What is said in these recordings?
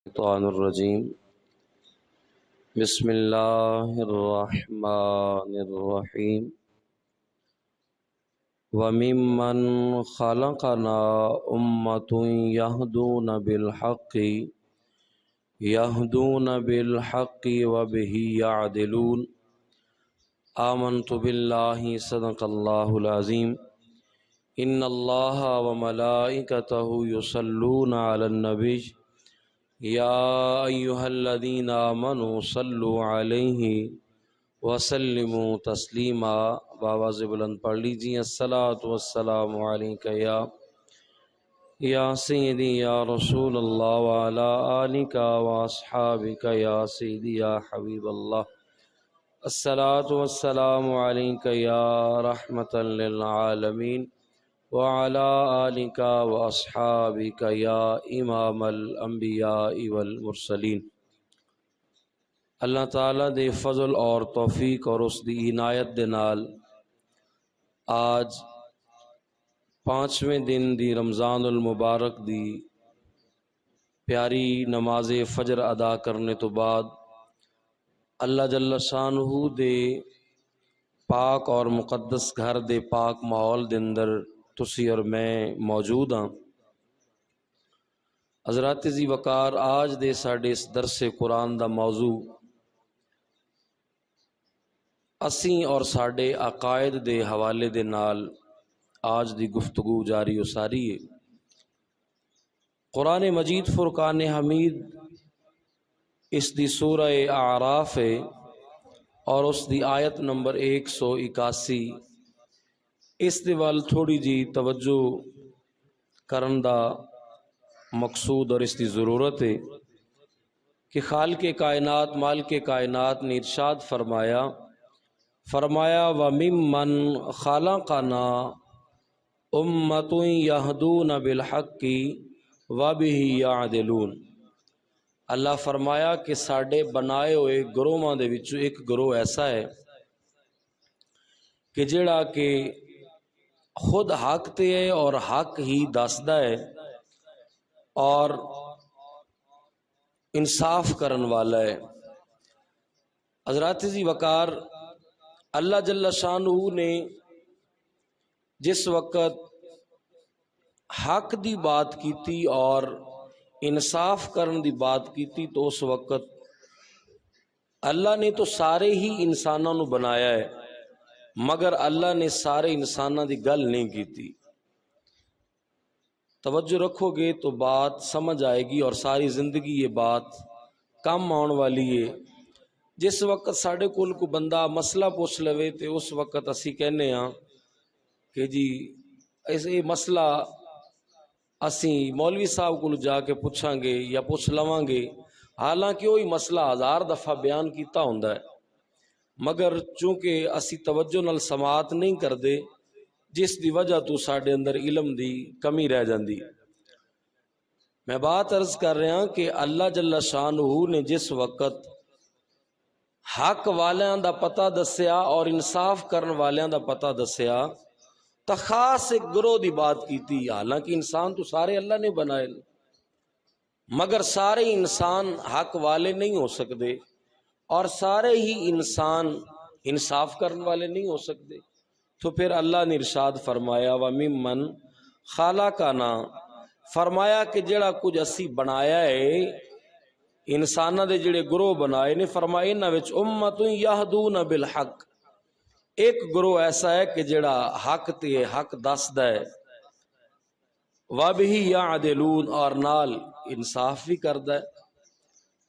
الشیطان الرجیم بسم اللہ الرحمن الرحیم وَمِمَّنْ خَلَقْنَا أُمَّةٌ يَهْدُونَ بِالْحَقِّ وَبِهِ يَعْدِلُونَ آمنت باللہ صدق اللہ العظیم ان اللہ وملائکتہ یصلون علی النبی یا ایہا الذین آمنوا صلوا علیہ وسلموا تسلیما۔ بآواز بلند پڑھ لیجیے، الصلاۃ والسلام علیک یا سیدی یا رسول اللہ وعلی آلک واصحابک یا سیدی یا حبیب اللہ، الصلاۃ والسلام علیک یا رحمۃ للعالمین وعلی آلک واصحابک یا امام الانبیاء والمرسلین۔ اللہ تعالیٰ دے فضل اور توفیق اور اس دی عنایت دے نال آج 5ویں دن دی رمضان المبارک دی پیاری نماز فجر ادا کرنے تو بعد اللہ جل شانہ دے پاک اور مقدس گھر دے پاک ماحول دے اندر تسی اور میں موجود ہاں۔ حضرات ذی وقار، آج دے ساڈے اس درس قرآن دا موضوع اسیں اور ساڈے عقائد دے حوالے دے نال آج دی گفتگو جاری و ساری ہے۔ قرآن مجید فرقان حمید اس دی سورہ اعراف ہے اور اس دی آیت نمبر 181۔ اس دے وال تھوڑی جی توجہ کرن دا مقصود اور اس دی ضرورت ہے کہ خالق کائنات مالک کائنات نے ارشاد فرمایا وَمِمَّنْ خَلَقْنَا أُمَّةٌ يَهْدُونَ بِالْحَقِّ وَبِهِ يَعْدِلُونَ۔ اللہ فرمایا کہ ساڈے بنائے ہوئے گروہاں دے وچوں ایک گروہ ایسا ہے کہ جڑا کہ خود حق تے ہے اور حق ہی دسدا ہے اور انصاف کرن والا ہے۔ حضرات ذی وقار، اللہ جل شانہ نے جس وقت حق دی بات کیتی اور انصاف کرن دی بات کیتی تو اس وقت اللہ نے تو سارے ہی انسانوں نو بنایا ہے، مگر اللہ نے سارے انسانوں دی گل نہیں کیتی۔ توجہ رکھو گے تو بات سمجھ آئے گی اور ساری زندگی یہ بات کم آن والی ہے۔ جس وقت ساڑھے کول کو بندہ مسئلہ پوچھ لوے تے اس وقت اسی کہنے ہاں کہ جی ایسے مسئلہ اسی مولوی صاحب کو جا کے پوچھاں گے یا پوچھ لواں گے، حالانکہ وہی مسئلہ 1000 دفعہ بیان کیتا ہوندا ہے، مگر چونکہ اسی توجہ نال سماعت نہیں کردے جس دی وجہ تو ساڑھے اندر علم دی کمی رہ جاندی۔ میں بات عرض کر رہا ہوں کہ اللہ جل شانہ نے جس وقت حق والیاں دا پتہ دسیا اور انصاف کرن والیاں دا پتہ دسیا تا خاص ایک گروہ دی بات کیتی۔ حالانکہ انسان تو سارے اللہ نے بنائے، مگر سارے انسان حق والے نہیں ہو سکتے اور سارے ہی انسان انصاف کرن والے نہیں ہو سکتے۔ تو پھر اللہ نے ارشاد فرمایا وَمِمَّنْ خَلَقْنَا، فرمایا کہ جڑا کچھ اسی بنایا ہے انسانہ دے جڑے گروہ بنائے نے، فرمایا انہاں وچ اُمَّةٌ يَهْدُونَ بِالْحَقِّ، ایک گروہ ایسا ہے کہ جڑا حق تے حق دسدا ہے، وَبِهِ يَعْدِلُونَ، اور نال انصاف بھی کردا ہے۔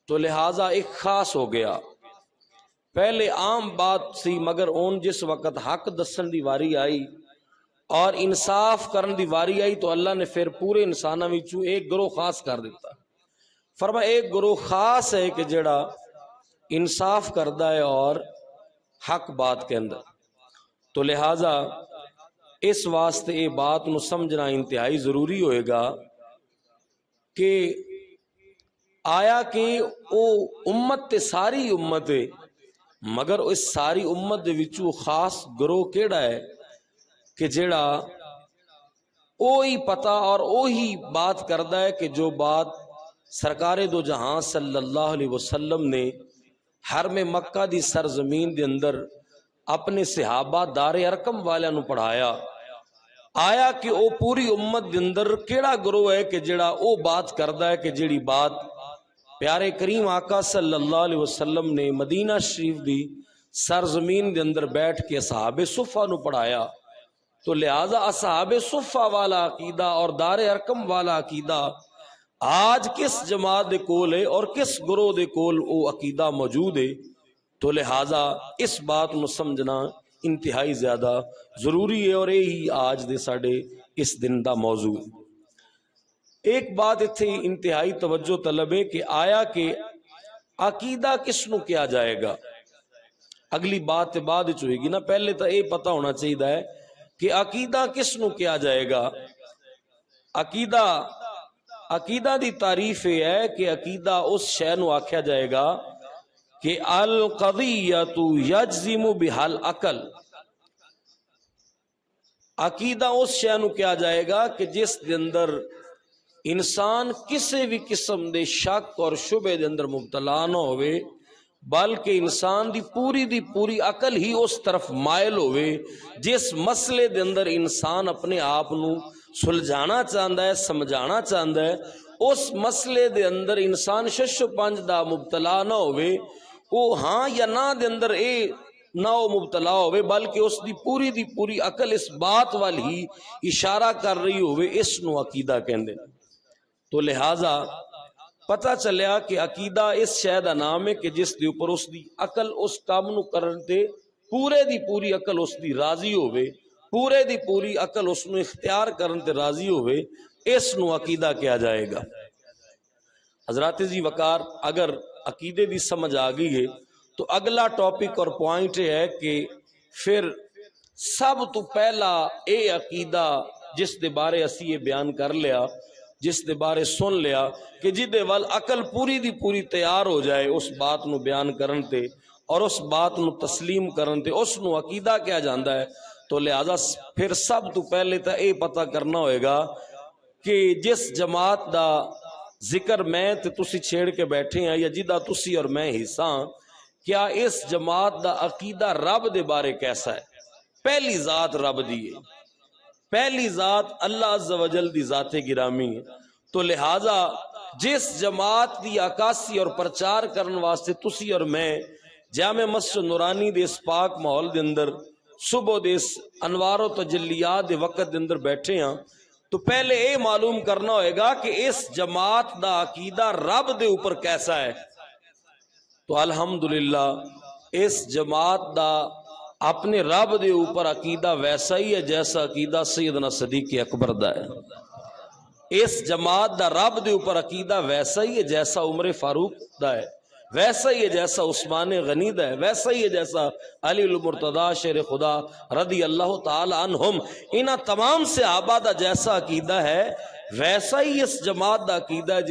تو لہٰذا ایک خاص ہو گیا، پہلے عام بات سی مگر اون جس وقت حق دسن دی واری آئی اور انصاف کرن دی واری آئی تو اللہ نے پھر پورے انساناں وچوں ایک گروہ خاص کر دیتا۔ فرمایا ایک گروہ خاص ہے کہ جڑا انصاف کردا ہے اور حق بات کے اندر۔ تو لہٰذا اس واسطے یہ بات نو سمجھنا انتہائی ضروری ہوئے گا کہ آیا کہ او امت تے ساری امت ہے، مگر اس ساری امت دے وچوں خاص گروہ کیڑا ہے کہ جڑا اوہی پتہ اور اوہی بات کردا ہے کہ جو بات سرکار دو جہاں صلی اللہ علیہ وسلم نے حرم مکہ دی سرزمین دے اندر اپنے صحابہ دار ارقم والوں نو پڑھایا، آیا کہ او پوری امت دے اندر کیڑا گروہ ہے کہ جڑا او بات کردا ہے کہ جڑی بات پیارے کریم آقا صلی اللہ علیہ وسلم نے مدینہ شریف دی سرزمین دے اندر بیٹھ کے اصحاب صفہ نو پڑھایا۔ تو لہذا اصحاب صفہ والا عقیدہ اور دار ارقم والا عقیدہ آج کس جماعت دے کول ہے اور کس گروہ دے کول او عقیدہ موجود ہے، تو لہذا اس بات نو سمجھنا انتہائی زیادہ ضروری ہے، اور یہی آج دے ساڑے اس دن دا موضوع ہے۔ ایک بات اتھے انتہائی توجہ طلب ہے کہ آیا کہ عقیدہ کس نو کیا جائے گا، اگلی بات بعد وچ ہوئے گی نا، پہلے تو یہ پتہ ہونا چاہیے ہے کہ عقیدہ کس نو کیا جائے گا۔ عقیدہ دی تعریف یہ ہے کہ عقیدہ اس شے نو آکھیا جائے گا کہ القضیۃ یجزم بہا العقل، عقیدہ اس شے نو کیا جائے گا کہ جس دے اندر انسان کسی بھی قسم دے شک اور شبے دے اندر مبتلا نہ ہوئے، بلکہ انسان دی پوری عقل ہی اس طرف مائل ہوئے جس مسئلے دے اندر انسان اپنے آپ نو سلجھانا چاہتا ہے، سمجھانا چاہتا ہے، اس مسئلے دے اندر انسان شش و پنج دا مبتلا نہ ہوئے، وہ ہاں یا نہ دے اندر اے نہ وہ مبتلا ہوئے، بلکہ اس دی پوری عقل اس بات وال ہی اشارہ کر رہی ہوئے، اس نو عقیدہ کہندے۔ تو لہذا پتہ چلیا کہ عقیدہ اس شے دا نام ہے کہ جس دے اوپر اس دی عقل اس کام نو کرن تے پوری عقل اس دی راضی ہوئے، پوری عقل اس نو اختیار کرن تے راضی ہوئے، اس نو عقیدہ کیا جائے گا۔ حضرات جی وقار، اگر عقیدے دی سمجھ آ گئی ہے تو اگلا ٹاپک اور پوائنٹ ہے کہ پھر سب تو پہلا اے عقیدہ جس دے بارے اسی یہ بیان کر لیا، جس دے بارے سن لیا کہ جدے وال عقل پوری تیار ہو جائے اس بات نو بیان کرن تے اور اس بات نو تسلیم کرن تے اس نو عقیدہ کیا جاندا ہے۔ تو لہذا پھر سب تو پہلے تا اے پتہ کرنا ہوئے گا کہ جس جماعت دا ذکر میں تے تسی چھیڑ کے بیٹھے ہیں یا جدہ تسی اور میں حصہ، کیا اس جماعت دا عقیدہ رب دے بارے کیسا ہے؟ پہلی ذات رب دی ہے، پہلی ذات اللہ عز و جل دی ذات گرامی ہے۔ تو لہذا جس جماعت دی عکاسی اور پرچار کرن واسطے تسی اور میں جامع مسجد نورانی دے اس پاک ماحول دے اندر صبح دے اس انوار و تجلیات دے وقت دے اندر بیٹھے ہیں، تو پہلے اے معلوم کرنا ہوئے گا کہ اس جماعت دا عقیدہ رب دے اوپر کیسا ہے۔ تو الحمدللہ اس جماعت دا اپنے رب دے اوپر عقیدہ ویسا ہی ہے جیسا عقیدہ سیدنا صدیق اکبر دا ہے۔ اس جماعت دا رب دے اوپر عقیدہ ویسا ہی ہے جیسا عمر فاروق دا ہے، ویسا ہی ہے جیسا عثمان غنی دا ہے، ویسا ہی ہے جیسا علی المرتضی شیر خدا رضی اللہ تعالی عنہم، انہاں تمام صحابہ دا جیسا عقیدہ ہے ویسا ہی اس جماعت دا عقیدہ ہے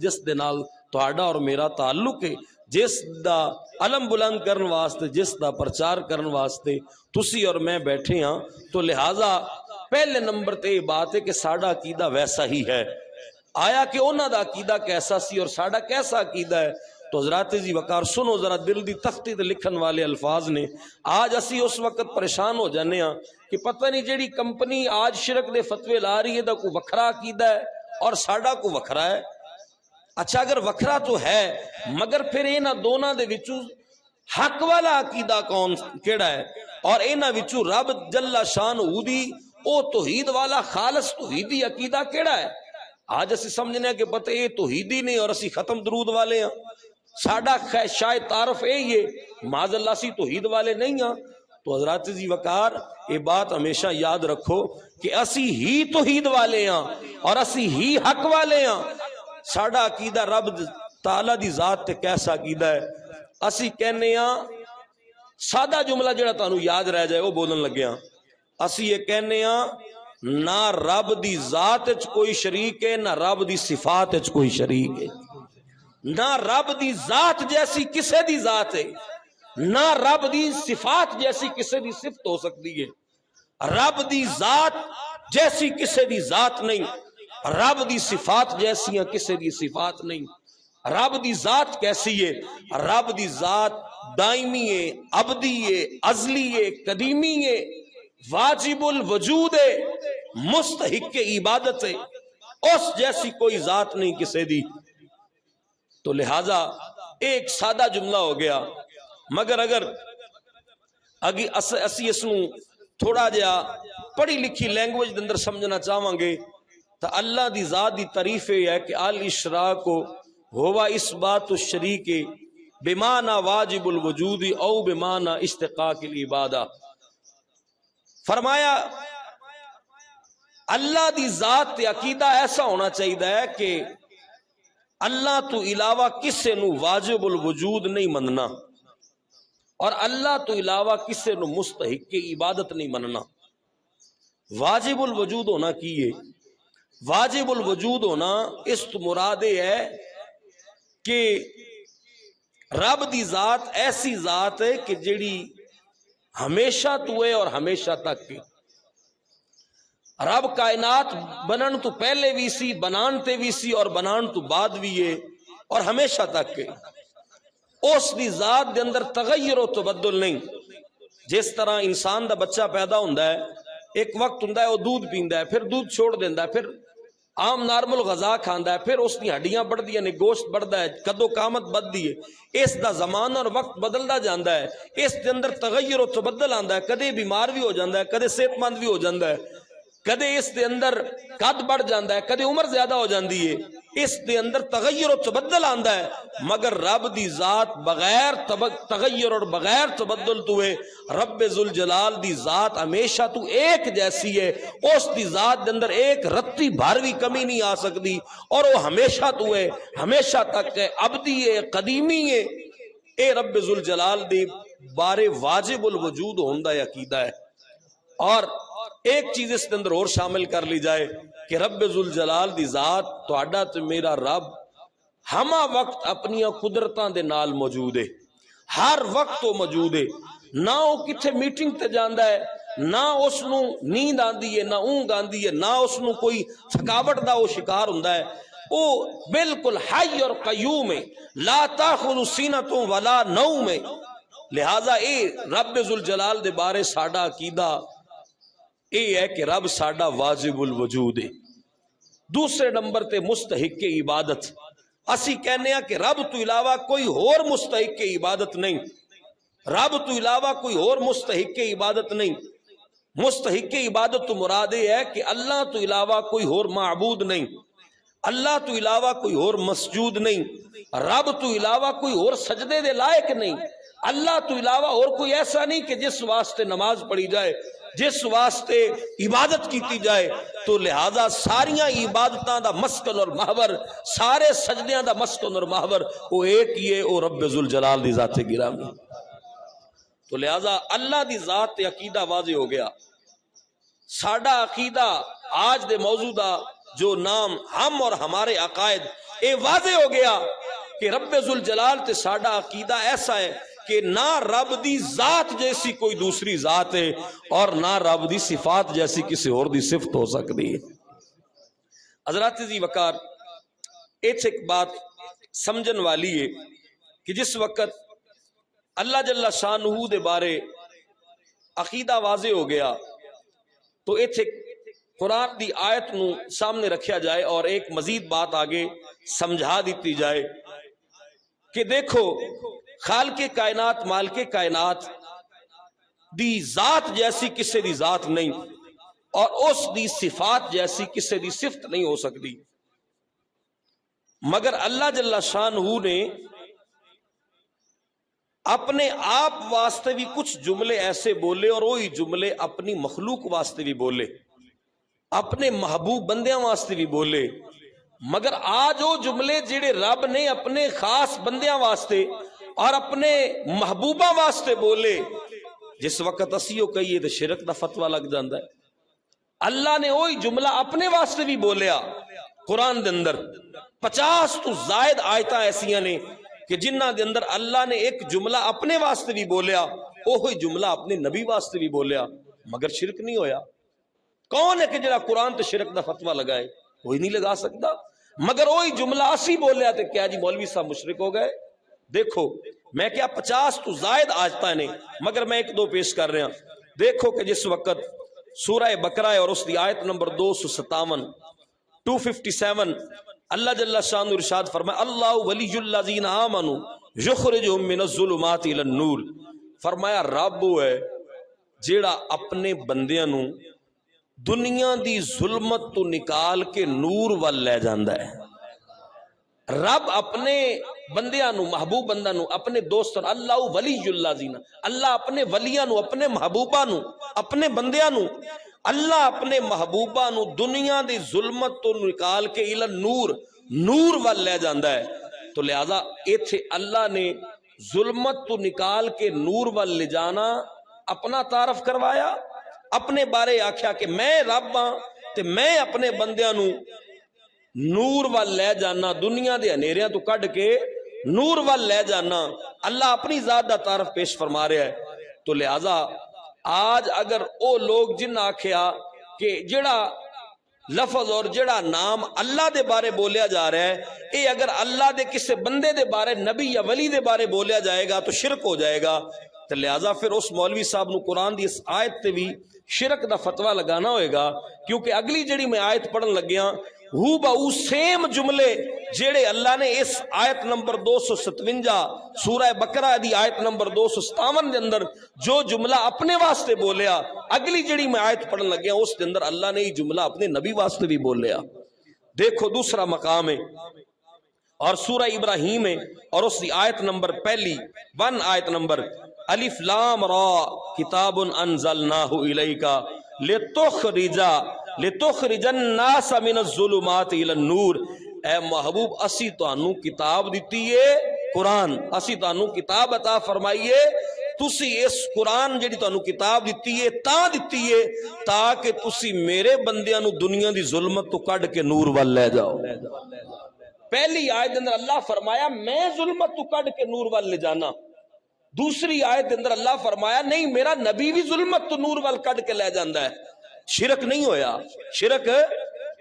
جس دے نال تہاڈا اور میرا تعلق ہے، جس دا علم بلند کرن واسطے، جس دا پرچار کرن واسطے تسی اور میں بیٹھے ہاں۔ تو لہٰذا پہلے نمبر تے یہ بات ہے کہ ساڈا عقیدہ ویسا ہی ہے۔ آیا کہ انہاں دا عقیدہ کیسا سی اور ساڈا کیسا عقیدہ ہے؟ تو حضرات جی وقار سنو ذرا، دل دی تختی تے لکھن والے الفاظ نے۔ آج اسی اس وقت پریشان ہو جانے ہاں کہ پتہ نہیں جیڑی کمپنی آج شرک دے فتوے لا رہی ہے دا کوئی وکھرا عقیدہ ہے اور ساڈا کوئی وکھرا ہے۔ اچھا اگر وکھرا تو ہے مگر پھر انہاں دونوں دے وچوں حق والا عقیدہ کون کیڑا ہے؟ اور انہاں وچوں رب جل شان دی او توحید والا خالص توحیدی عقیدہ کیڑا ہے؟ آج اسی سمجھنے کہ پتہ یہ توحیدی نہیں اور اسی ختم درود والے ہیں، ساڈا شاید تعارف یہ معاذ اللہ سی توحید والے نہیں ہیں۔ تو حضرات جی وقار یہ بات ہمیشہ یاد رکھو کہ اسی ہی توحید والے ہیں اور اسی ہی حق والے ہیں۔ ساڈا عقیدہ رب تعالی دی ذات تے کیسا عقیدہ ہے؟ اسی کہنے ہاں، سادہ جملہ جڑا تانوں یاد رہ جائے وہ بولن لگے ہاں، اسی یہ کہنے ہاں نہ رب دی ذات وچ کوئی شریک ہے، نہ رب دی صفات وچ کوئی شریک ہے، نہ رب دی ذات جیسی کسے دی ذات ہے، نہ رب دی صفات جیسی کسے دی صفت ہو سکتی ہے۔ رب دی ذات جیسی کسے دی ذات نہیں، رب دی صفات جیسیاں کسے دی صفات نہیں۔ رب دی ذات کیسی ہے؟ رب دی ذات دائمی ہے، ابدی ہے، ازلی ہے، قدیمی ہے، واجب الوجود ہے، مستحق عبادت ہے، اس جیسی کوئی ذات نہیں کسے دی۔ تو لہذا ایک سادہ جملہ ہو گیا، مگر اگر اسی اس نوں تھوڑا جہا پڑھی لکھی لینگویج دے اندر سمجھنا چاہواں گے تو اللہ دی ذات دی تعریف ہے کہ الاشراک ہوا اثبات الشریک بمعنی واجب الوجود او بمعنی استحقاق العبادہ۔ فرمایا اللہ دی ذات تے عقیدہ ایسا ہونا چاہیے کہ اللہ تو علاوہ کسے نو واجب الوجود نہیں مننا، اور اللہ تو علاوہ کسے نو مستحق عبادت نہیں مننا۔ واجب الوجود ہونا کی ہے؟ واجب الوجود ہونا اس تو مراد ہے کہ رب دی ذات ایسی ذات ہے کہ جیڑی ہمیشہ تو ہے اور ہمیشہ تک ہے۔ رب کائنات بنن تو پہلے بھی سی، بنان تے بھی سی، اور بنان تو بعد بھی ہے، اور ہمیشہ تک ہے۔ اس دی ذات دے اندر تغیر و تبدل نہیں۔ جس طرح انسان دا بچہ پیدا ہوندا ہے، ایک وقت ہوندا ہے وہ دودھ پیندا ہے، پھر دودھ چھوڑ دیندا ہے، پھر عام نارمل غذا کھاندا ہے، پھر اس دی ہڈیاں بڑھدیاں نے، گوشت بڑھدا ہے، قدو قامت بددی ہے۔ اس دا زمان اور وقت بدلدا جاندا ہے، اس دے اندر تغیر و تبدل آندا ہے، کدے بیمار بھی ہو جاندا ہے، کدے صحت مند بھی ہو جاندا ہے، کدے اس دے اندر قد بڑھ جاندا ہے، کدے عمر زیادہ ہو جاندی ہے، اس دے اندر تغیر و تبدل آندا ہے۔ مگر رب دی ذات بغیر تغیر اور بغیر تبدل تو ہے۔ رب ذوالجلال دی ذات ہمیشہ تو ایک جیسی ہے، اس دی ذات دے اندر ایک رتی بھر بھی کمی نہیں آ سکتی، اور وہ ہمیشہ تو ہے، ہمیشہ تک ہے، ابدی ہے، قدیمی ہے۔ اے رب ذوالجلال دی بارے واجب الوجود ہوندا ہے عقیدہ ہے۔ اور ایک چیز اس کے اندر اور شامل کر لی جائے کہ رب ذوالجلال دی ذات تہاڈا تے میرا رب ہما وقت اپنی قدرتاں دے نال موجود ہے، ہر وقت وہ موجود ہے۔ نہ وہ کتھے میٹنگ تے جاندا ہے، نہ اس نو نیند آندی ہے، نہ اونگ آندی ہے، نہ اس نو کوئی تھکاوٹ دا وہ شکار ہوندا ہے۔ وہ بالکل حی اور قیوم ہے، لا تاخذ سینۃ ولا نوم ہے۔ لہذا اے رب ذوالجلال دے بارے ساڈا عقیدہ اے ہے کہ رب ساڈا واجب الوجود ہے۔ دوسرے نمبر تے مستحق عبادت، اسی کہنے ہیں کہ رب تو علاوہ کوئی اور مستحق عبادت نہیں، رب تو علاوہ کوئی اور مستحق عبادت نہیں۔ مستحق عبادت تو مراد ہے کہ اللہ تو علاوہ کوئی اور معبود نہیں، اللہ تو علاوہ کوئی اور مسجود نہیں، رب تو علاوہ کوئی اور سجدے دے لائق نہیں، اللہ تو علاوہ اور کوئی ایسا نہیں کہ جس واسطے نماز پڑھی جائے، جس واسطے عبادت کیتی جائے۔ تو لہذا ساریاں عبادتاں دا مسکن اور محور، سارے سجدیاں دا مسکن اور محور وہ ایک ہی ہے، وہ رب ذوالجلال دی ذات گرامی۔ تو لہذا اللہ دی ذات عقیدہ واضح ہو گیا۔ ساڈا عقیدہ آج دے موضوع دا جو نام ہم اور ہمارے عقائد، اے واضح ہو گیا کہ رب ذوالجلال تے ساڈا عقیدہ ایسا ہے کہ نہ رب دی ذات جیسی کوئی دوسری ذات ہے، اور نہ رب دی صفات جیسی کسی اور دی صفت ہو سکتی ہے۔ حضرات جی وقار، ایک بات سمجھن والی ہے کہ جس وقت اللہ جل شانہ دے بارے عقیدہ واضح ہو گیا تو ایتھے قرآن دی آیت نو سامنے رکھیا جائے اور ایک مزید بات آگے سمجھا دیتی جائے کہ دیکھو خالق کائنات، مالک کائنات دی ذات جیسی کسے دی ذات نہیں، اور اس دی صفات جیسی کسے دی صفت نہیں ہو سکتی۔ مگر اللہ جل شانہ نے اپنے آپ واسطے بھی کچھ جملے ایسے بولے، اور وہی جملے اپنی مخلوق واسطے بھی بولے، اپنے محبوب بندیاں واسطے بھی بولے۔ مگر آج وہ جملے جڑے رب نے اپنے خاص بندیاں واسطے اور اپنے محبوبہ واسطے بولے، جس وقت اسیو کہیے تو شرک دا فتوہ لگ جاندہ ہے۔ اللہ نے وہی جملہ اپنے واسطے بھی بولیا۔ قرآن دے اندر 50 تو زائد آیتاں ایسیاں نے کہ جنہ دے اندر اللہ نے ایک جملہ اپنے واسطے بھی بولیا، وہی جملہ اپنے نبی واسطے بھی بولیا، مگر شرک نہیں ہویا۔ کون ہے کہ جڑا قرآن تے شرک دا فتوہ لگائے؟ کوئی نہیں لگا سکتا. مگر وہی جملہ اسی بولیا تو کیا جی مولوی صاحب مشرک ہو گئے. دیکھو میں کیا 50 تو زائد آجتا نے مگر میں ایک دو پیش کر رہا. دیکھو کہ جس وقت سورہ بقرہ اور اس کی آیت نمبر 257 اللہ جل شانہ ارشاد فرمائے اللہ ولی الذین آمنوا یخرجہم من الظلمات الی النور. فرمایا رب وہ ہے جیڑا اپنے بندیاں نو دنیا دی ظلمت تو نکال کے نور وال لے جاندا ہے. رب اپنے بندیاں نو محبوب بندہ نو اپنے دوستاں اللہ ولی الذین اللہ اپنے ولیاں نو اپنے محبوبہ نو اپنے بندیاں نو اللہ اپنے محبوبہ نو دنیا دی ظلمت تو نکال کے الی نور نور وال لے جاندا ہے. تو لہذا ایتھے اللہ نے ظلمت تو نکال کے نور وال لے جانا اپنا تعارف کروایا, اپنے بارے آکھیا کہ میں رب ہاں تے میں اپنے بندیاں نو نور وال لے جانا, دنیا دے ہنیریاں تو کڈ کے نور وال لے جانا. اللہ اپنی ذات دا تعارف پیش فرما رہا ہے. تو لہذا آج اگر او لوگ جن آکھیا کہ جڑا لفظ اور جڑا نام اللہ دے بارے بولیا جا رہا ہے اے اگر اللہ دے کسے بندے دے بارے نبی یا ولی دے بارے بولیا جائے گا تو شرک ہو جائے گا. تو لہذا پھر اس مولوی صاحب نو قرآن دی اس آیت تے بھی شرک دا فتوہ لگانا ہوئے گا, کیونکہ اگلی جڑی میں آیت پڑھن لگیاں ہو بہو سیم جملے جیڑے اللہ نے اس آیت نمبر 257 سورہ بقرہ دی آیت نمبر 257 دے اندر جو جملہ اپنے واسطے بولیا, اگلی جڑی میں آیت پڑھن لگیا اس دے اندر اللہ نے یہ جملہ اپنے نبی واسطے بھی بولیا. دیکھو دوسرا مقام ہے اور سورہ ابراہیم ہے اور اس دی آیت نمبر پہلی 1 آیت نمبر الف لام را کتاب انزلناہ الیک لتخرج الناس من الظلمات الی النور. اے محبوب اسی تانوں کتاب دیتی ہے قرآن, اسی تانوں کتاب عطا فرمائیے, تسی اس قرآن جڑی تانوں کتاب دیتی ہے تاں دیتی ہے تاکہ تسی میرے بندیاں نو دنیا دی ظلمت تو کڈ کے نور وال لے جاؤ. پہلی آیت اندر اللہ فرمایا میں ظلمت تو کڈ کے نور وال لے جانا, دوسری آیت اندر اللہ فرمایا نہیں میرا نبی بھی ظلمت تو نور وال کڈ کے لے جاندا ہے. شرک نہیں ہویا, شرک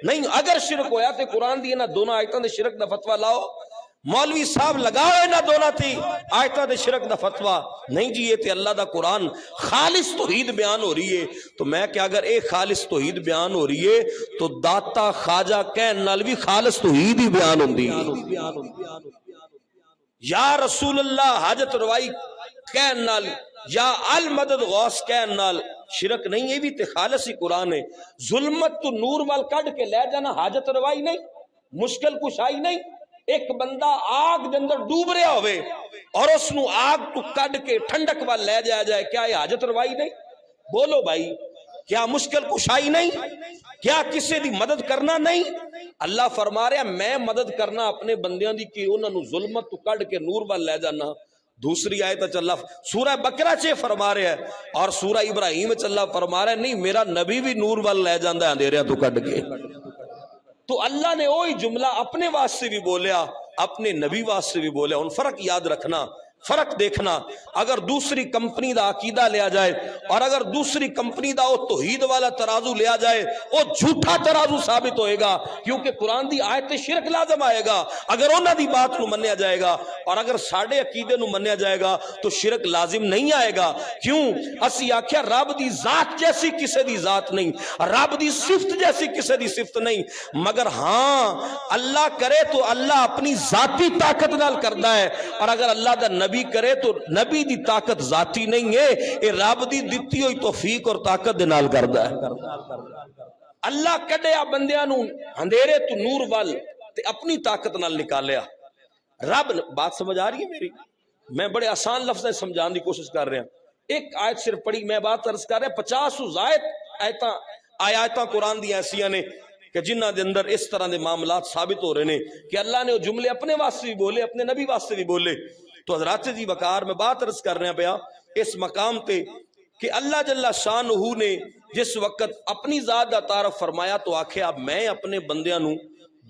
نہیں. اگر شرک ہویا تو قرآن دی انہاں دونوں آیتاں دے شرک دا فتوہ لاؤ. مولوی صاحب لگاؤ انہاں دونوں تھی آیتاں دے شرک دا فتوہ نہیں جی. یہ تے اللہ دا قرآن خالص توحید بیان ہو رہی ہے. تو میں کہ اگر ایک خالص توحید بیان ہو رہی ہے تو داتا خواجہ کہن نال بھی خالص توحید ہی بیان ہوندی ہے. یا رسول اللہ حاجت روائی کہن نال یا المدد غوث کہن نال شرک نہیں. یہ بھی تے خالص ہی قرآن ہے. ظلمت تو نور وال کڈ کے لے جانا حاجت روائی نہیں, مشکل کشائی نہیں. ایک بندہ آگ دے اندر ڈوب رہا ہوئے اور اس نو آگ تو کڈ کے ٹھنڈک وال لے جایا جائے, کیا یہ حاجت روائی نہیں؟ بولو بھائی, کیا مشکل کشائی نہیں؟ کیا کسی دی مدد کرنا نہیں؟ اللہ فرما رہا میں مدد کرنا اپنے بندیاں دی کہ انہاں نو ظلمت تو کڈ کے نور وال لے جانا. دوسری آیت اللہ سورہ بقرہ چے فرما رہا ہے اور سورہ ابراہیم اللہ فرما رہا ہے نہیں میرا نبی بھی نور وال لے جاندا ہے اندھیرے تو کڈ کے. تو اللہ نے وہی جملہ اپنے واسطے بھی بولیا اپنے نبی واسطے بھی بولیا. ان فرق یاد رکھنا, فرق دیکھنا. اگر دوسری کمپنی دا عقیدہ لیا جائے اور اگر دوسری کمپنی دا وہ توحید والا ترازو لیا جائے وہ جھوٹا ترازو ثابت ہوئے گا, کیونکہ قرآن دی آیت شرک لازم آئے گا اگر انہاں دی بات نو منیا جائے گا, اور اگر ساڑھے عقیدے نو منیا جائے گا تو شرک لازم نہیں آئے گا. کیوں؟ اسی آکھیا رب دی ذات جیسی کسے دی ذات نہیں, رب دی صفت جیسی کسے دی صفت نہیں, مگر ہاں اللہ کرے تو اللہ اپنی ذاتی طاقت نال کردا ہے, اور اگر اللہ دا نبی کرے تو نبی دی طاقت ذاتی نہیں ہے, اے رب دی دتی ہوئی توفیق اور طاقت دے نال کردا ہے. اللہ کڈیا بندیاں نو اندھیرے تو نور وال تے اپنی طاقت نال نکالیا. رب بات سمجھ آ رہی ہے میری؟ میں بڑے آسان لفظ سمجھان دی کوشش کر رہا ہوں. ایک آیت صرف پڑھی میں بات عرض کر رہا 50 زائد آیاتاں قرآن دی ایسیاں نے کہ جنہ دے اندر اس طرح دے معاملات ثابت ہو رہے ہیں کہ اللہ نے وہ جملے اپنے واسطے بھی بولے اپنے نبی واسطے بھی بولے. تو حضرات جی وقار میں بات عرض کر رہے ہیں پیا اس مقام تے کہ اللہ جل شانہ نے جس وقت اپنی ذات دا تعارف فرمایا تو آکھیا میں اپنے بندیاں نو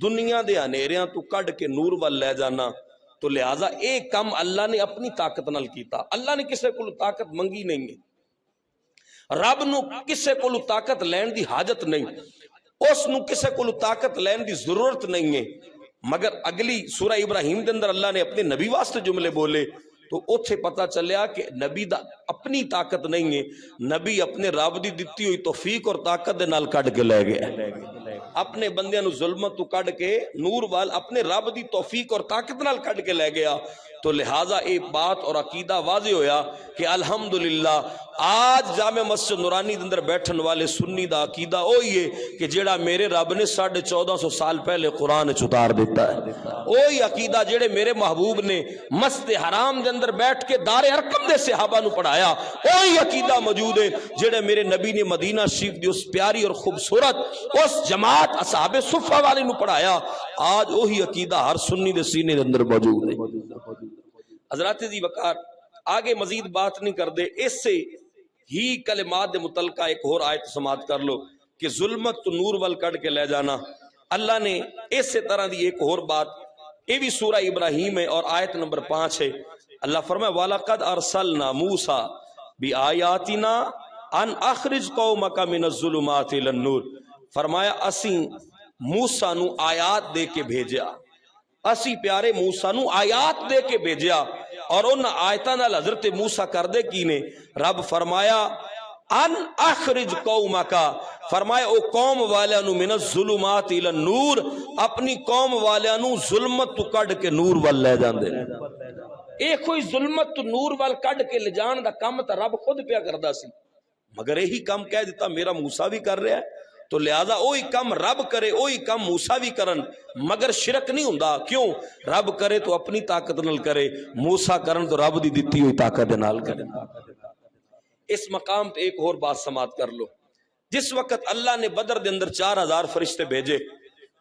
دنیا دے ہنیریاں تو کڈ کے نور وال لے جانا. تو لہذا ایک کم اللہ نے اپنی طاقت نال کیتا. اللہ نے کسے کو طاقت منگی نہیں ہے, رب نو کسے کو طاقت لین دی حاجت نہیں. اس نو کسے کو طاقت لین دی ضرورت نہیں ہے. مگر اگلی سورہ ابراہیم دے اندر اللہ نے اپنے نبی واسطے جملے بولے تو اوتھے پتہ چلیا کہ نبی دا اپنی طاقت نہیں ہے, نبی اپنے رب دی دتی ہوئی توفیق اور طاقت دے نال کڈ کے لے گیا. اپنے بندیاں نو ظلمت تو کڈ کے نور وال اپنے رب دی توفیق اور طاقت نال کڈ کے لے گیا. تو لہٰذا ایک بات اور عقیدہ واضح ہویا کہ الحمدللہ آج جامع مسجد نورانی دے اندر بیٹھن والے سنی دا عقیدہ وہی ہے کہ جیڑا میرے رب نے 1450 سال پہلے قرآن اتار دیتا ہے. وہی عقیدہ جیڑے میرے محبوب نے مسجد حرام دے اندر بیٹھ کے دار ارقم دے صحابہ نو پڑھایا, وہی عقیدہ موجود ہے جیڑے میرے نبی نے مدینہ شریف دی اس پیاری اور خوبصورت اس جماعت اصحاب صفہ والے نو پڑھایا. آج وہی عقیدہ ہر سنی دے سینے دے اندر موجود ہے. حضرات جی وقار آگے مزید بات نہیں کر دے, اس سے ہی کلمات دے متعلقہ ایک اور آیت سماعت کر لو کہ ظلمت تو نور وال کڑ کے لے جانا. اللہ نے اس طرح دی ایک اور بات, یہ بھی سورہ ابراہیم ہے اور آیت نمبر 5 ہے. اللہ فرمائے وَلَقَدْ أَرْسَلْنَا مُوسَى بِآيَاتِنَا أَنْ أَخْرِجْ قَوْمَكَ مِنَ الظُّلُمَاتِ إِلَى النُّورِ. فرمایا اسی موسیٰ نو آیات دے کے بھیجیا, اسی پیارے موسیٰ نو آیات دے کے بھیجیا. اور ان آیتاں نال حضرت موسیٰ کر دے کی نے رب فرمایا ان اخرج قومکا, فرمایا او قوم والیاں نو من الظلمات الی النور, اپنی قوم والیاں نو ظلمت تو کڈ کے نور وال لے جاندے. اے کوئی ظلمت تو نور وال کڈ کے لے جان دا کم تے رب خود پیا کردا سی, مگر یہی کم کہہ دیتا میرا موسیٰ بھی کر رہا ہے. تو لہذا وہی کم رب کرے وہی کم موسیٰ بھی کرن, مگر شرک نہیں ہوندا. کیوں؟ رب کرے تو اپنی طاقت نال کرے, موسیٰ کرن تو رب دی دتی ہوئی طاقت نال کرے. اس مقام پہ ایک اور بات سماعت کر لو. جس وقت اللہ نے بدر دے اندر 4000 فرشتے بھیجے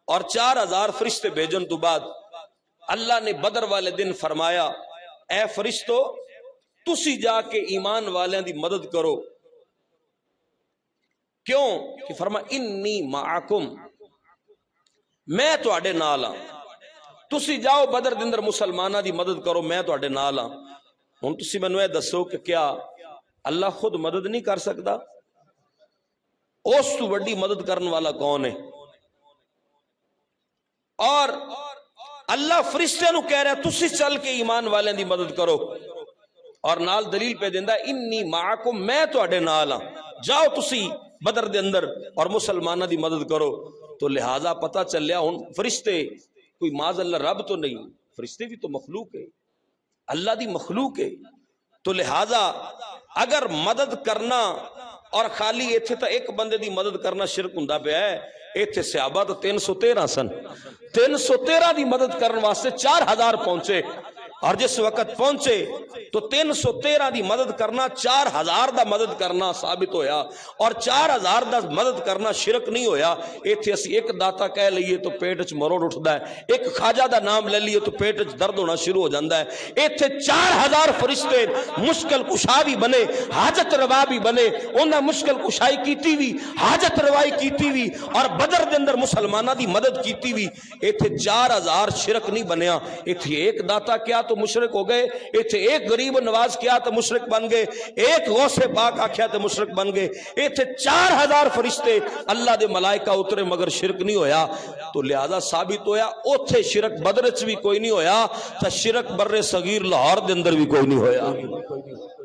اور 4000 فرشتے بھیجن تو بعد اللہ نے بدر والے دن فرمایا اے فرشتو تسی جا کے ایمان والیاں دی مدد کرو. کیوں کہ فرما انی معاکم, میں تواڈے نال ہاں, تسی جاؤ بدر دے اندر مسلماناں دی مدد کرو, میں تواڈے نال ہاں. ہن تسی مینوں اے دسو کہ کیا اللہ خود مدد نہیں کر سکتا؟ اس تو بڑی مدد کرنے والا کون ہے؟ اور اللہ فرشتوں نو کہہ رہا ہے تسی چل کے ایمان والوں دی مدد کرو, اور نال دلیل پہ دیندا انی معاکم, میں تواڈے نال ہاں, جاؤ تسی بدر دے اندر اور مسلمانہ دی مدد کرو. تو لہٰذا پتہ چلیا ہن فرشتے کوئی معاذ اللہ رب تو نہیں, فرشتے بھی تو مخلوق ہے, اللہ دی مخلوق ہے. تو لہٰذا اگر مدد کرنا اور خالی ایتھے تا ایک بندے دی مدد کرنا شرک ہوندا پیا ہے, ایتھے صحابہ تو 313 سن, 313 دی مدد کرن واسطے 4000 پہنچے, اور جس وقت پہنچے تو 313 دی مدد کرنا 4000 دا مدد کرنا ثابت ہویا, اور 4000 دا مدد کرنا شرک نہیں ہویا. ایتھے اسی ایک داتا کہہ لئیے تو پیٹ وچ مروڑ اٹھدا ہے, ایک خواجہ دا نام لے لیے تو پیٹ وچ درد ہونا شروع ہو جاندا ہے. ایتھے 4000 فرشتے مشکل کشا بھی بنے, حاجت روا بھی بنے, انہاں مشکل کشائی کیتی وی, حاجت روائی کیتی وی, اور بدر دے اندر مسلماناں دی مدد کیتی وی. ایتھے 4000 شرک نہیں بنیا. ایتھے ایک داتا کیا تو مشرک ہو گئے, ایتھے ایک غریب نواز کیا تو مشرک بن گئے, ایک غوث پاک آکھیا تو مشرک بن گئے. ایتھے 4000 فرشتے اللہ دے ملائکہ اترے مگر شرک نہیں ہویا. تو لہذا ثابت ہویا اوتھے شرک بدر وچ بھی کوئی نہیں ہویا, تے شرک بر صغیر لاہور دے اندر بھی کوئی نہیں ہویا,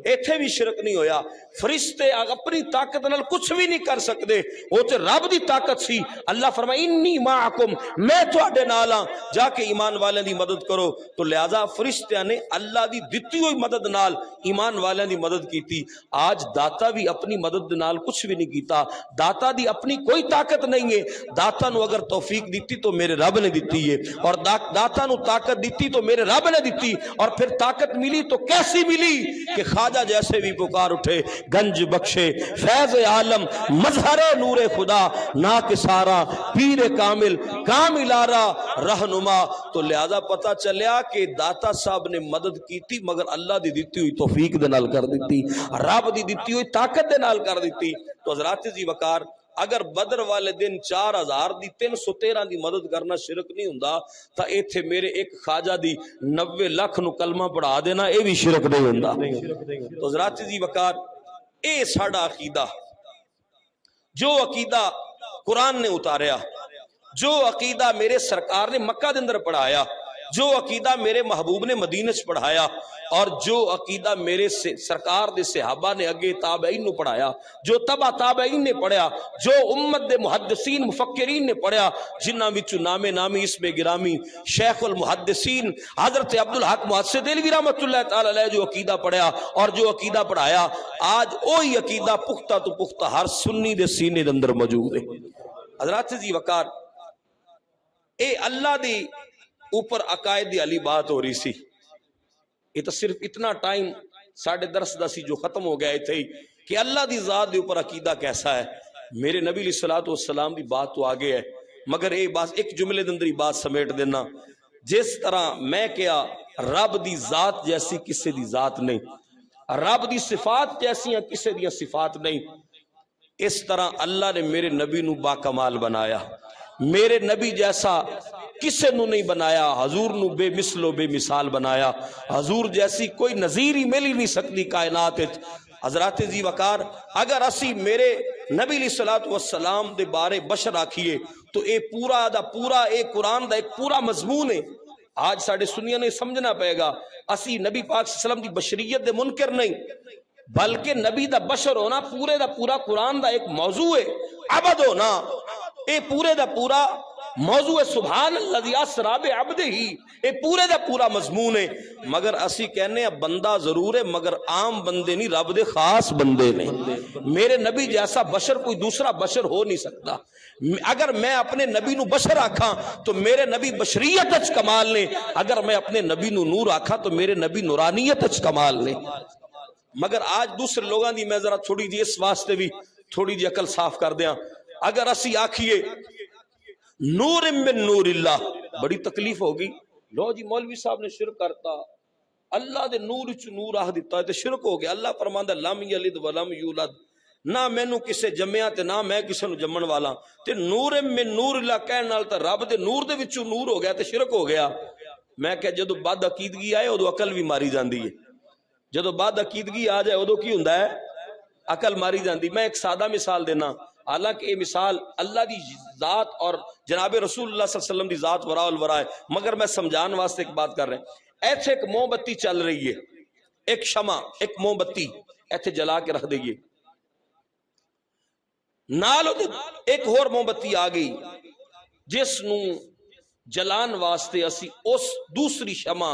ایتھے بھی شرک نہیں ہویا. فرشتے اپنی طاقت نال کچھ بھی نہیں کر سکتے, وہ تے رب دی طاقت سی. اللہ فرمائے انی معکم, میں تواڈے نال ہاں, جا کے ایمان والوں دی مدد کرو. تو لہذا فرشتیاں نے اللہ دی دتی ہوئی مدد نال ایمان والوں دی مدد کیتی. آج داتا بھی اپنی مدد نال کچھ بھی نہیں کیتا, داتا دی اپنی کوئی طاقت نہیں ہے. داتا نو اگر توفیق دیتی تو میرے رب نے دیتی ہے, اور داتا نو طاقت دیتی تو میرے رب نے دیتی, اور پھر طاقت ملی تو کیسی ملی کہ خواجہ جیسے بھی پکار اٹھے, گنج بخشے, فیض عالم, مظہر نور خدا, ناکسارا, پیر کامل, کامل آرا, رہنما. تو لہذا پتہ چلیا کہ داتا صاحب نے مدد کیتی مگر اللہ دی دیتی ہوئی توفیق دے نال کر دیتی, رب دی دیتی ہوئی طاقت دے نال کر دیتی. تو حضرات جی وقار اگر بدر والے دن 4000 دی 313 دی مدد کرنا شرک نہیں ہوندا, تا ایتھے میرے ایک خواجہ دی 90 لاکھ نو کلمہ پڑھا دینا اے بھی شرک نہیں ہوندا. تو حضرات جی وقار اے ساڈا عقیدہ, جو عقیدہ قرآن نے اتاریا، جو عقیدہ میرے سرکار نے مکہ دے اندر پڑھایا، جو عقیدہ میرے محبوب نے مدینہ چ پڑھایا، اور جو عقیدہ میرے سرکار دے صحابہ نے اگے تابعین نو پڑھایا، جو تبع تابعین نے پڑھیا، جو امت دے محدثین مفکرین نے پڑھیا، جنہاں وچ نامی اسم گرامی شیخ المحدثین حضرت عبدالحق محدث دہلوی رحمۃ اللہ تعالی علیہ جو عقیدہ پڑھیا اور جو عقیدہ پڑھایا، آج وہی عقیدہ پختہ تو پختہ ہر سنی دے سینے دے اندر موجود ہے۔ حضرات جی وقار، اے اللہ دی اوپر عقائد دی علی بات ہو رہی سی، یہ تو صرف اتنا ٹائم ساڑھے درس دا سی جو ختم ہو گیا تھے کہ اللہ دی ذات دے اوپر عقیدہ کیسا ہے۔ میرے نبی علیہ السلام دی بات تو آگے ہے، مگر ایک جملے دے اندر ہی بات سمیٹ دینا، جس طرح میں کیا رب دی ذات جیسی کسی دی ذات نہیں، رب دی صفات جیسی کسی دی صفات نہیں، اس طرح اللہ نے میرے نبی نو با کمال بنایا، میرے نبی جیسا کسے نو نہیں بنایا، حضور نو بے مثل و بے مثال بنایا، حضور جیسی کوئی نظیر ہی مل ہی نہیں سکتی کائنات۔ حضرات جی وقار، اگر اسی میرے نبی علیہ السلام دے بارے بشر آکھیے تو اے پورا دا پورا اے قرآن دا ایک پورا مضمون ہے۔ آج ساڑھے سنیاں نے سمجھنا پائے گا، اسی نبی پاک صلی اللہ علیہ وسلم دی بشریت دے منکر نہیں، بلکہ نبی دا بشر ہونا پورے دا پورا قرآن دا ایک موضوع ہے، عبد ہونا اے پورے دا پورا موضوع ہے، سبحان الذی اسری بعبدہ، اے پورے دا پورا مضمون ہے۔ مگر اسی کہنے ہیں بندہ ضرور ہے مگر عام بندے نہیں، رب دے خاص بندے نہیں۔ میرے نبی جیسا بشر کوئی دوسرا بشر ہو نہیں سکتا۔ اگر میں اپنے نبی نو بشر آکھاں تو میرے نبی بشریت اچ کمال نے، اگر میں اپنے نبی نو نور آکھاں تو میرے نبی نورانیت اچ کمال نے۔ مگر آج دوسرے لوگاں دی میں ذرا تھوڑی جی اس واسطے بھی تھوڑی جی عقل صاف کر دیاں، اگر اسی آکھیے نور من نور اللہ، بڑی تکلیف ہوگی، لو جی مولوی صاحب نے شرک کرتا، اللہ دے نور چ نور آہ دیتا ہے تے شرک ہو گیا۔ اللہ فرماندا لم یلد ولم یولد، نہ مینوں کسے جمیا تے نہ میں کسے نو جمن والا، تے نور من نور اللہ کہن نال تے رب دے نور دے وچوں نور ہو گیا تے شرک ہو گیا۔ میں کہ جدو بد عقیدگی آئے ادو عقل بھی ماری جاندی ہے، جدو بد عقیدگی آ جائے ادو کی ہوندا ہے، عقل ماری جاندی۔ میں ایک سادہ مثال دینا، حالانکہ یہ مثال اللہ دی ذات اور جناب رسول اللہ صلی اللہ علیہ وسلم دی ذات وراء الورا ہے، مگر میں سمجھان واسطے ایک بات کر رہے ہیں۔ ایتھے ایک موم بتی چل رہی ہے، ایک شمع، ایک موم بتی ایتھے جلا کے رکھ دئیے، نالو ایک اور موم بتی آ گئی جس نو جلان واسطے اسی اس دوسری شمع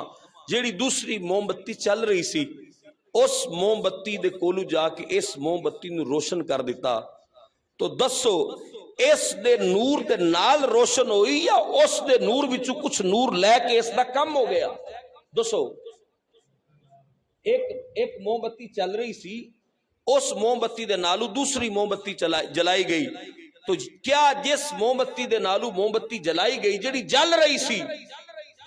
جیڑی دوسری موم بتی چل رہی سی اس موم بتی دے کولو جا کے اس موم بتی نو روشن کر دیتا، تو دسو اس دے نور دے نال روشن ہوئی یا اس دے نور وچوں کچھ نور لے کے اس دا کم ہو گیا؟ دسو، ایک موم بتی چل رہی سی، اس موم بتی دے نالو دوسری موم بتی جلائی گئی، تو کیا جس موم بتی دے نالو موم بتی جلائی گئی جڑی جل رہی سی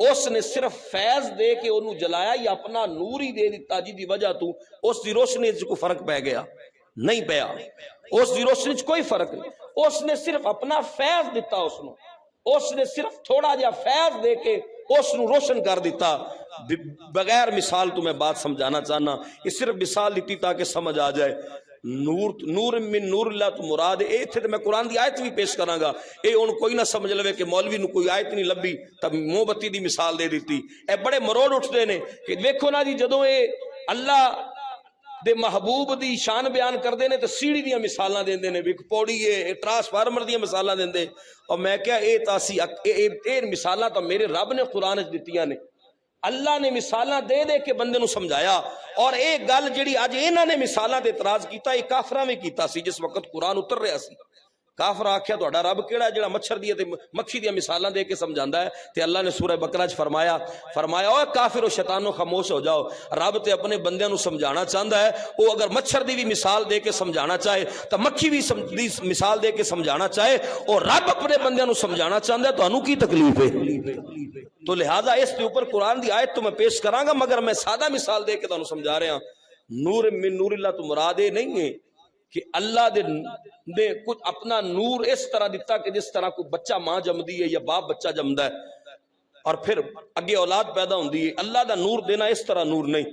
اس نے صرف فیض دے کے انہوں جلایا یا اپنا نور ہی دے دیتا جی دی وجہ تو اس دی روشنی سے کوئی فرق پہ گیا؟ نہیں پیا، اس دی روشنی سے کوئی فرق نہیں، اس نے صرف اپنا فیض دیتا، اس نے صرف تھوڑا جا فیض دے کے اس نو روشن کر دیتا۔ بغیر مثال تو میں بات سمجھانا چاہنا، یہ صرف مثال دیتی تاکہ سمجھ آ جائے۔ نور من نور اللہ تو مراد اے تھے، تو میں قرآن دی آیت بھی پیش کراں گا، اے ان کوئی نہ سمجھ لوے کہ مولوی نو کوئی آیت نہیں لبی تب موم بتی دی مثال دے دیتی۔ اے بڑے مروڑ اٹھتے نے کہ دیکھو نا جی جدوں اے اللہ دے محبوب دی شان بیان کردے نے تو سیڑھی دیاں مثالاں دیندے نے، ایک پوڑی ہے، ٹرانسفارمر دیاں مثالاں دیندے، اور میں کہا اے تاسی اے مثالاں تو میرے رب نے قرآن وچ دتیاں نے، اللہ نے مثالاں دے دے کے بندے نو سمجھایا۔ اور اے گل جڑی اج انہاں نے مثالاں تے اعتراض کیتا، اے کافراں وی کیتا سی جس وقت قرآن اتر رہا سی۔ کافر آکھیا تہاڈا رب کیڑا جڑا مچھر دی تے مکھی دی مثالاں دے کے سمجھاندا ہے؟ تے اللہ نے سورہ بقرہ وچ فرمایا اوے کافرو شیطانو خاموش ہو جاؤ، رب تے اپنے بندیاں نو سمجھانا چاہندا ہے، او اگر مچھر دی بھی مثال دے کے سمجھانا چاہے تے مکھی بھی مثال دے کے سمجھانا چاہے، اور رب اپنے بندیاں نو سمجھانا چاہندا ہے، تانوں کی تکلیف ہے؟ تو لہذا اس کے اوپر قرآن دی آیت تو میں پیش کراں گا، مگر میں سادہ مثال دے کے تانوں سمجھا رہا ہوں۔ نور من نور اللہ تو مراد یہ نہیں ہے کہ اللہ دے کچھ اپنا نور اس طرح دیتا کہ جس طرح کوئی بچہ ماں جمدی ہے یا باپ بچہ جمدا ہے اور پھر اگے اولاد پیدا ہوندی ہے، اللہ دا نور دینا اس طرح نور نہیں۔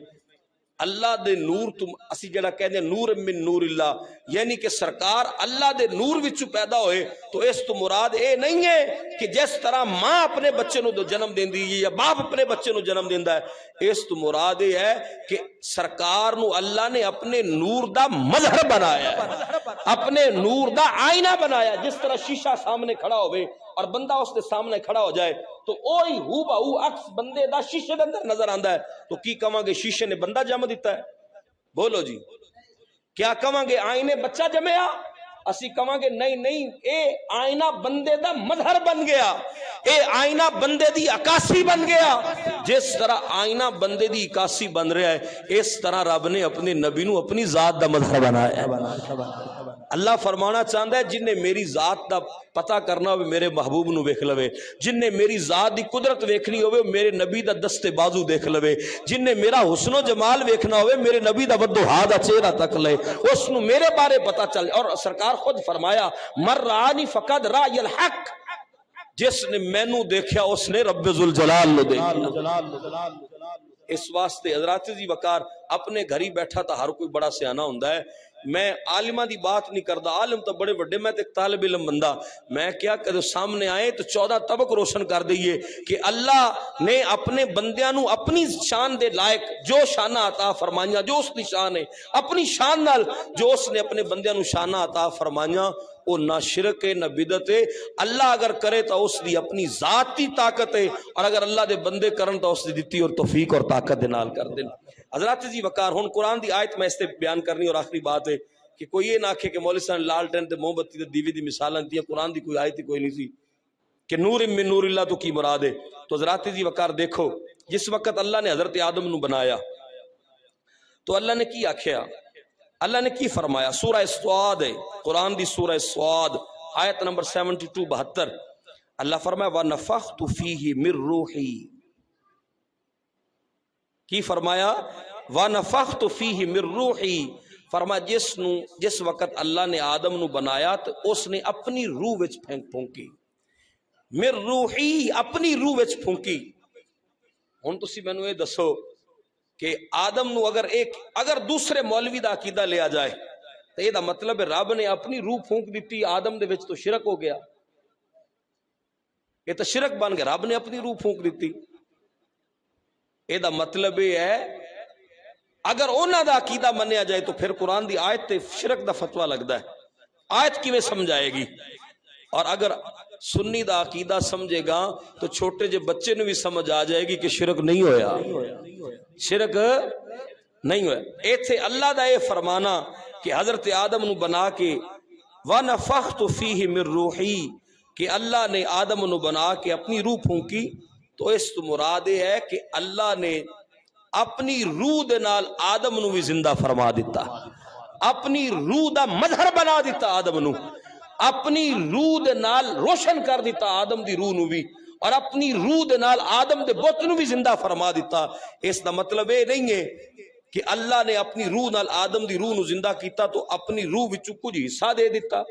اللہ دے نور تم اسی جڑا کہنے نور من نور اللہ، یعنی کہ سرکار اللہ دے نور وچوں پیدا ہوئے، تو اس تو مراد اے نہیں ہے کہ جس طرح ماں اپنے بچے نو جنم دیندی ہے یا باپ اپنے بچے نو جنم دیندا ہے، اس تو مراد یہ ہے کہ سرکار نو اللہ نے اپنے نور دا مظہر بنایا ہے، اپنے نور دا آئینہ بنایا۔ جس طرح شیشہ سامنے کھڑا ہوئے اور بندہ اس کے سامنے کھڑا ہو جائے تو اوہی ہو بہو عکس بندے دا شیشے دے اندر نظر آندا ہے، تو کی کہاں گے شیشے نے بندہ جم دیتا ہے؟ بولو جی، کیا کہاں گے آئینے بچہ جمیا؟ اسی کہاں گے نہیں نہیں، اے آئینہ بندے دا مظہر بن گیا، اے آئینہ بندے دی عکاسی بن گیا۔ جس طرح آئینہ بندے دی عکاسی بن رہا ہے، اس طرح رب نے اپنے نبی نو اپنی ذات دا مظہر بنایا ہے۔ اللہ فرمانا چاہتا ہے جن نے میری ذات دا پتہ کرنا ہوئے میرے محبوب نو ویکھ لوے، جن نے میری ذات دی قدرت ویکھنی ہوئے میرے نبی دا دست بازو دیکھ لوے، جن نے میرا حسن و جمال ویکھنا ہوئے میرے نبی دا ودوہا دا چہرہ تک لے، اس نو میرے بارے پتہ چل۔ اور سرکار خود فرمایا مر رآنی فقد رأی الحق، جس نے مینوں دیکھا اس نے رب ذوالجلال نو دیکھا۔ اس واسطے حضرات جی وقار اپنے گھر ہی بیٹھا تھا ہر کوئی بڑا سیانہ ہوندا ہے۔ میں عالمہ دی بات نہیں کردا، عالم تو بڑے بڑے، میں تو ایک طالب علم بندہ، میں کیا کہ سامنے آئے تو 14 طبق روشن کر دئیے کہ اللہ نے اپنے بندیاں نو اپنی شان دے لائق جو شانہ عطا فرمائیاں، جو اس دی شان ہے اپنی شان نال جو اس نے اپنے بندیاں نو شانہ عطا فرمائیاں، وہ نہ شرک ہے نہ بدعت ہے۔ اللہ اگر کرے تو اس دی اپنی ذاتی طاقت ہے، اور اگر اللہ دے بندے کرن تو اس دی دتی اور توفیق اور طاقت دے نال کر دین۔ حضرات جی وقار ہن قرآن دی آیت میں اس تے بیان کرنی، اور آخری بات ہے کہ کوئی یہ نہ آکھے کہ مولوی صاحب لالٹین تے موم بتی تے دیوی دی مثالاں دتیاں، قرآن دی کوئی آیت ہی کوئی نہیں سی کہ نور من نور اللہ تو کی مراد ہے۔ تو حضرات جی وقار دیکھو، جس وقت اللہ نے حضرت آدم نو بنایا تو اللہ نے کی آکھیا، اللہ نے کی فرمایا؟ سورہ سواد ہے، قرآن دی سورہ سواد آیت نمبر 72 72، اللہ فرمایا وَنَفَخْتُ فِيهِ مِن رُوحِي، کی فرمایا وَنَفَخْتُ فِيهِ مِن رُوحِي، فرمایا جس وقت اللہ نے آدم نو بنایا تو اس نے اپنی روح وچ پھونکی، مِن رُوحِي اپنی روح وچ پھونکی۔ ہن تسی مینوں یہ دسو کہ آدم نو اگر دوسرے مولوی دا عقیدہ لیا جائے تو یہ دا مطلب ہے رب نے اپنی روح پھونک دیتی آدم دے وچ، تو شرک ہو گیا، یہ تو شرک بن گیا، رب نے اپنی روح پھونک دیتی۔ یہ دا مطلب یہ ہے اگر انہاں دا عقیدہ منیا جائے تو پھر قرآن دی آیت تے شرک دا فتوہ لگدا ہے، آیت کیویں سمجھائے گی؟ اور اگر سنی دا عقیدہ سمجھے گا تو چھوٹے جے بچے نو بھی سمجھ آ جائے گی کہ شرک نہیں ہویا، شرک نہیں ہویا۔ ایتھے اللہ دا یہ فرمانا کہ حضرت آدم نو بنا کے وَنَفَخْتُ فِيهِ مِن رُوحِي، کہ اللہ نے آدم نو بنا کے اپنی روح پھونکی، تو اس تو مراد ہے کہ اللہ نے اپنی روح دے نال آدم نو بھی زندہ فرما دیتا، اپنی روح دا مظہر بنا دیتا آدم نو، اپنی روح دے نال روشن کر دیتا آدم دی روح نو بھی، اور اپنی روح دے نال آدم دے بت نو بھی زندہ فرما دیتا۔ اس دا مطلب یہ نہیں ہے کہ اللہ نے اپنی روح نال آدم دی روح نو زندہ کیتا تو اپنی روح وچ کچھ حصہ دے دیتا،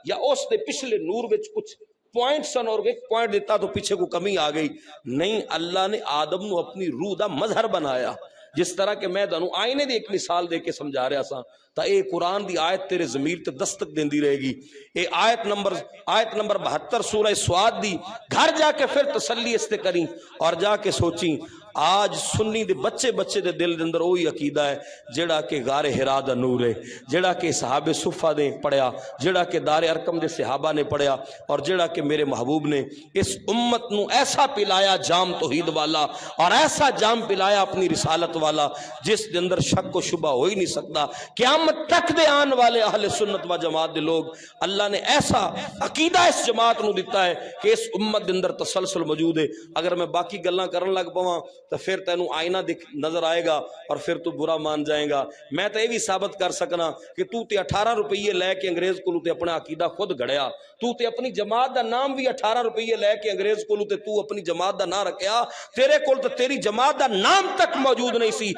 یا اس دے پچھلے نور وچ کچھ پوائنٹ سن اور ایک پوائنٹ دیتا تو پیچھے کو کمی آ گئی۔ نہیں، اللہ نے آدم نو اپنی روح دا مظہر بنایا۔ جس طرح کہ میں دانوں آئینے دی ایک مثال دے کے سمجھا رہا سا، تا اے قرآن دی آیت تیرے ضمیر تے دستک دیندی رہے گی۔ اے آیت نمبر 72 سورہ سواد دی گھر جا کے پھر تسلی اس تے کریں اور جا کے سوچیں۔ آج سنی دے بچے دے دل دے اندر وہی عقیدہ ہے جڑا کہ غار حرا دا نور ہے، جڑا کہ صحابہ صفہ نے پڑھیا، جڑا کہ دار ارقم دے صحابہ نے پڑھیا، اور جڑا کہ میرے محبوب نے اس امت نو ایسا پلایا جام توحید والا، اور ایسا جام پلایا اپنی رسالت والا جس دے اندر شک و شبہ ہو ہی نہیں سکتا۔ قیامت تک دے آن والے اہل سنت و جماعت دے لوگ، اللہ نے ایسا عقیدہ اس جماعت نو دیتا ہے کہ اس امت دے اندر تسلسل موجود ہے۔ اگر میں باقی گلاں کرن لگ پواں تو پھر تینوں آئینہ نظر آئے گا اور پھر تو برا مان جائے گا۔ میں تو یہ بھی ثابت کر سکنا کہ تو تے 18 روپیے لے کے انگریز کو تے اپنا عقیدہ خود گھڑیا، تو تے اپنی جماعت دا نام بھی 18 روپیے لے کے انگریز کو تے تو اپنی جماعت دا نام رکھیا، تیرے کول تے تیری جماعت دا نام تک موجود نہیں سی۔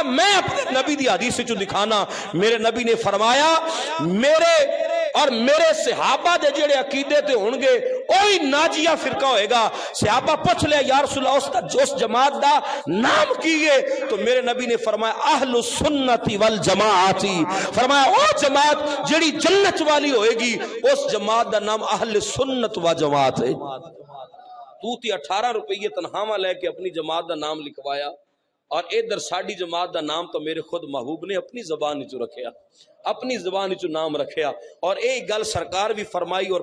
میں اپنے نبی دی حدیث چوں دکھانا، میرے نبی نے فرمایا میرے اور میرے صحابہ دے جڑے عقیدے تے ہون گے وہی ناجیہ فرقہ ہوئے گا۔ صحابہ پوچھ لے یا رسول اللہ اس جماعت دا نام کیے؟ تو میرے نبی نے فرمایا اہل السنت والجماعتی، فرمایا او جماعت جڑی جنت والی ہوئے گی اس جماعت دا نام اہل سنت و جماعت ہے۔ تو تی 18 روپیے تنخواہ لے کے اپنی جماعت دا نام لکھوایا، اور ادھر ساڑی جماعت دا نام تو میرے خود محبوب نے اپنی زبان چ رکھیا، اپنی زبان چ نام رکھیا۔ اور اے گل سرکار بھی فرمائی، اور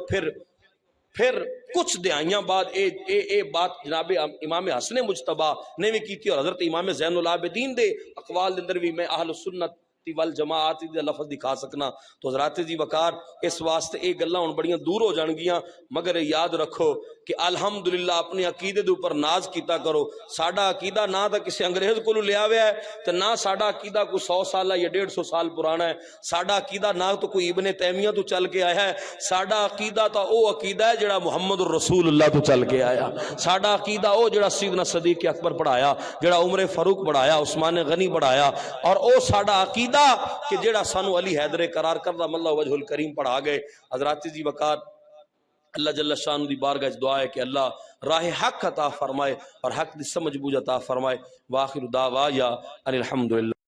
پھر کچھ دہائیاں بعد اے بات جناب امام حسن مجتبی نے بھی کی تھی، اور حضرت امام زین العابدین دے اقوال دے اندر بھی میں اہل سنت والجماعت دے لفظ دکھا سکنا۔ تو حضرات جی وقار اس واسطے اے گلاں ہن بڑیاں دور ہو جان گیاں، مگر یاد رکھو کہ الحمدللہ اپنے عقیدے دے اوپر ناز کیتا کرو۔ ساڈا عقیدہ نہ تا کسی انگریز کولوں لیا ہوا ہے تے نہ ساڈا عقیدہ کوئی 100 سال یا 150 سال پرانا ہے۔ ساڈا عقیدہ نہ تو کوئی ابن تیمیہ تو چل کے آیا ہے، ساڈا عقیدہ تو او عقیدہ ہے جڑا محمد الرسول اللہ تو چل کے آیا۔ ساڈا عقیدہ او جڑا سیدنا صدیق اکبر پڑھایا، جڑا عمر فاروق پڑھایا، عثمان غنی پڑھایا، اور او ساڈا عقیدہ کہ جڑا سانو علی حیدر قرار کردہ ملہ وجہ الکریم پڑھا گئے۔ حضرات جی وقار اللہ جل شان دی بارگاہ دعا ہے کہ اللہ راہ حق عطا فرمائے اور حق دی سمجھ بوجھ عطا فرمائے۔ وآخر دعوایا ان الحمدللہ۔